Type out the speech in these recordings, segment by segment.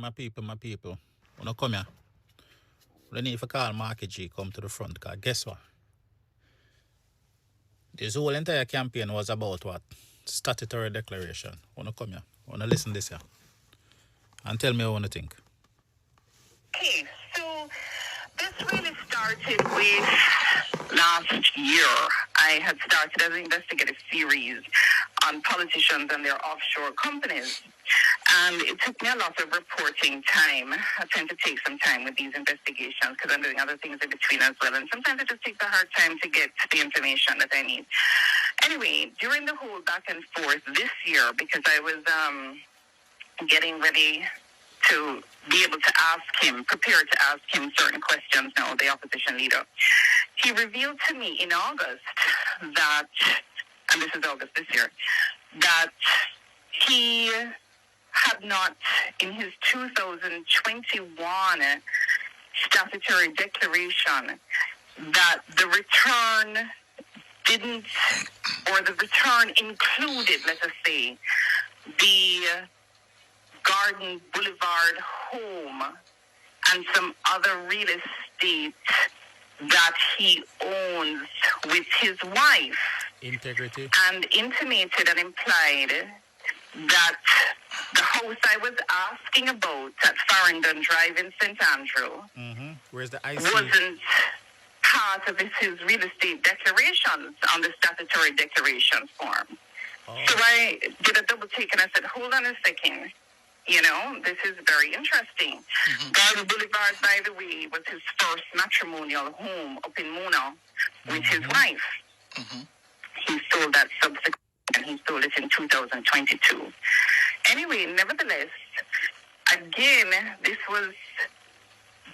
My people. When I come here, we need to call Marky G come to the front, because guess what? This whole entire campaign was about what? Statutory declaration. Wanna come here? Wanna listen this here? And tell me what you think. Okay, so this really started with last year. I had started an investigative series on politicians and their offshore companies. And it took me a lot of reporting time. I tend to take some time with these investigations because I'm doing other things in between as well. And sometimes it just takes a hard time to get the information that I need. Anyway, during the whole back and forth this year, because I was getting ready to be able to ask him, prepared to ask him certain questions now, the opposition leader, he revealed to me in August that, and this is August this year, that he had not, in his 2021 statutory declaration, that the return didn't, or the return included, let us say, the Garden Boulevard home and some other real estate that he owns with his wife. Integrity. And intimated and implied that the house I was asking about at Farringdon Drive in St. Andrew Where's the IC? wasn't part of his real estate declarations on the statutory declaration form. Oh. So I did a double take and I said, hold on a second. You know, this is very interesting. Garden Boulevard, by the way, was his first matrimonial home up in Mona with his wife. He sold that subsequently, and he sold it in 2022. Anyway, nevertheless, again, this was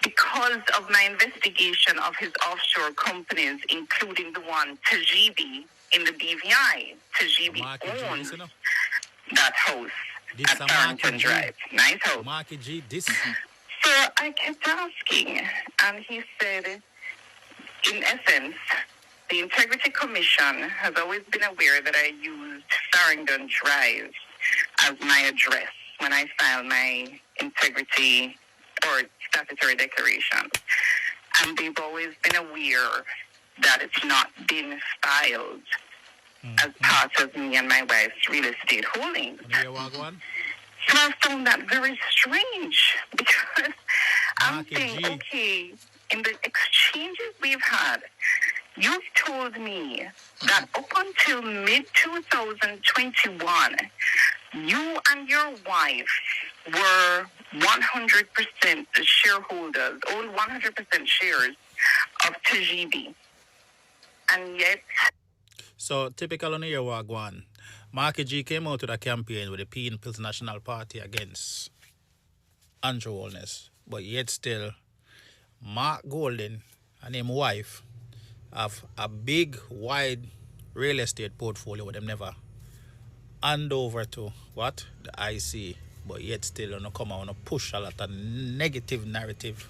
because of my investigation of his offshore companies, including the one, Tajibi, in the BVI. Tajibi owns that house at Farrington Drive. Nice house. Marky G, this. So I kept asking, and he said, in essence, the Integrity Commission has always been aware that I used Farringdon Drive as my address when I filed my integrity or statutory declaration. And they've always been aware that it's not been filed as part of me and my wife's real estate holdings. So I found that very strange because I'm saying, okay, in the exchanges we've had, you've told me that up until mid-2021, you and your wife were 100% the shareholders, owned 100% shares of Tajibi. And yet... So, typical on the year Wagwan, Marky G came out with a campaign with the People's National Party against Andrew Holness. But yet still, Mark Golden and his wife have a big, wide real estate portfolio with them never hand over to what? The IC. But yet still, come out and push a lot of negative narrative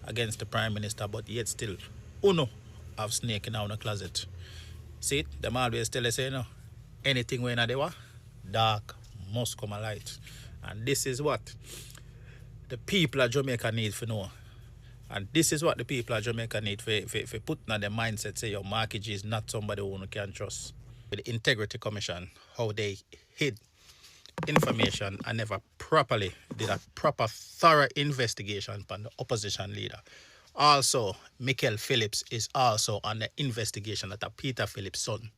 against the Prime Minister. But yet still, Uno have snake in our closet. See, them always tell us, anything when they were dark must come a light. And this is what the people of Jamaica need to know. And this is what the people of Jamaica need for put in their mindset, say, your Marky G is not somebody who can trust. With the Integrity Commission, how they hid information and never properly did a proper thorough investigation on the opposition leader. Also, Michael Phillips is also on the investigation that Peter Phillips' son,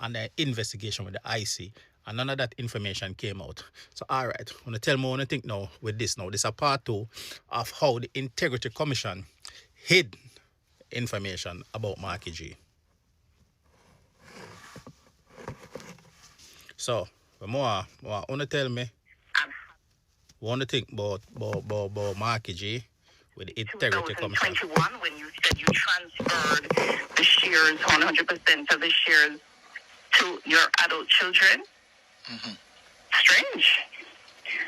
on the investigation with the IC, and none of that information came out. So, all right, I'm going to tell me what I think now with this now. This is a part 2 of how the Integrity Commission hid information about Marky G. So, more want to tell me what you think about Marky G with the Integrity Commission. 2021, when you said you transferred the shares, 100% of the shares to your adult children. Strange.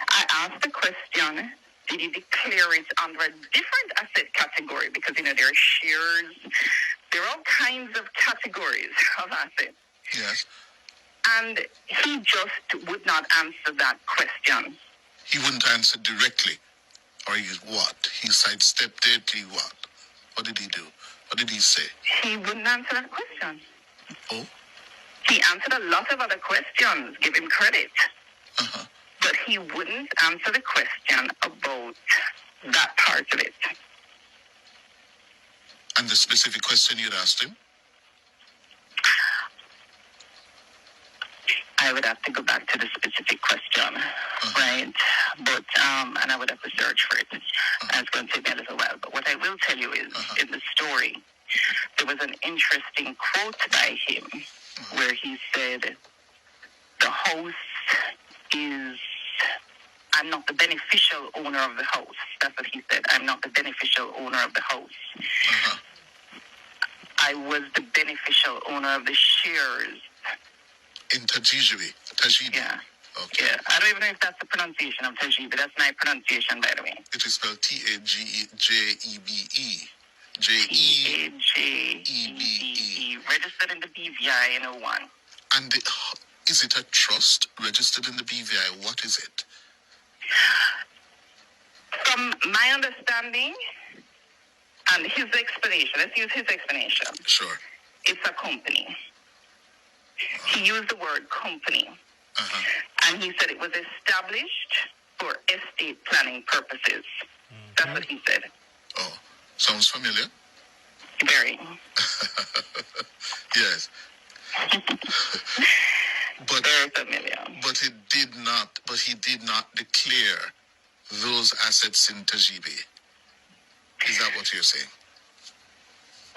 I asked the question, did you declare it under a different asset category? Because, there are shares, there are all kinds of categories of assets. Yes. And he just would not answer that question. He wouldn't answer directly. Or he what? He sidestepped it, he what? What did he do? What did he say? He wouldn't answer that question. Oh? He answered a lot of other questions, give him credit. Uh-huh. But he wouldn't answer the question about that part of it. And the specific question you'd asked him? I would have to go back to the specific question, right? But, and I would have to search for it. And it's going to take me a little while. But what I will tell you is, in the story, there was an interesting quote by him where he said, the house is, I'm not the beneficial owner of the house. That's what he said. I'm not the beneficial owner of the house. I was the beneficial owner of the shares. In Tajibi. Yeah. Okay. Yeah. I don't even know if that's the pronunciation of Tajibi. That's my pronunciation, by the way. It is spelled T-A-J-E-B-E. J-E-J-E-B-E. Registered in the BVI in 01. And is it a trust registered in the BVI? What is it? From my understanding and his explanation, let's use his explanation. Sure. It's a company. He used the word company. And he said it was established for estate planning purposes. That's what he said. Oh, sounds familiar. Very. Yes. But very familiar. But he did not declare those assets in Tajibi. Is that what you're saying?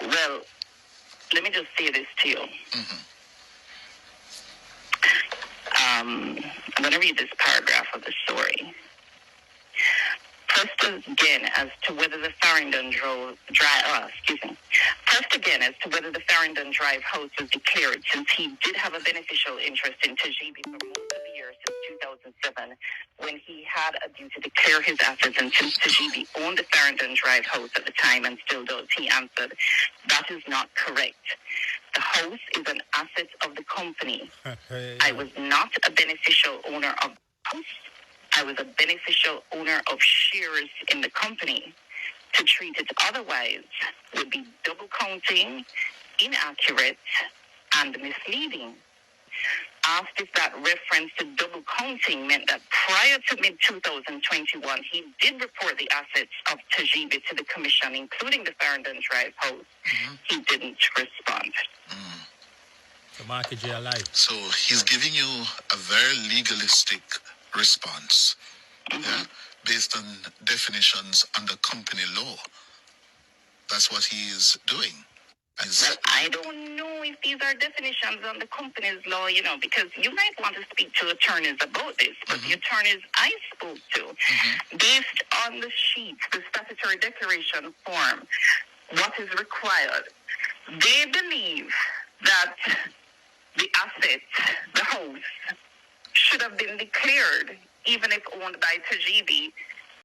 Well, let me just say this to you. I'm going to read this paragraph of the story. First again, as to whether the Farringdon Drive house was declared, since he did have a beneficial interest in Tajibi for most of the year since 2007, when he had a due to declare his assets, and since Tajibi owned the Farringdon Drive house at the time and still does, he answered, that is not correct. The house is an asset of the company. I was not a beneficial owner of the house. I was a beneficial owner of shares in the company. To treat it otherwise would be double counting, inaccurate, and misleading. Asked if that reference to double counting meant that prior to mid-2021, he did report the assets of Tajibi to the commission, including the Farringdon Drive house. He didn't respond. The market J alive. So he's giving you a very legalistic response, based on definitions under company law. That's what he is doing. Well, I don't know if these are definitions on the company's law, because you might want to speak to attorneys about this, but the attorneys I spoke to, based on the sheet, the statutory declaration form, what is required, they believe that the asset, the house, should have been declared, even if owned by Tajibi,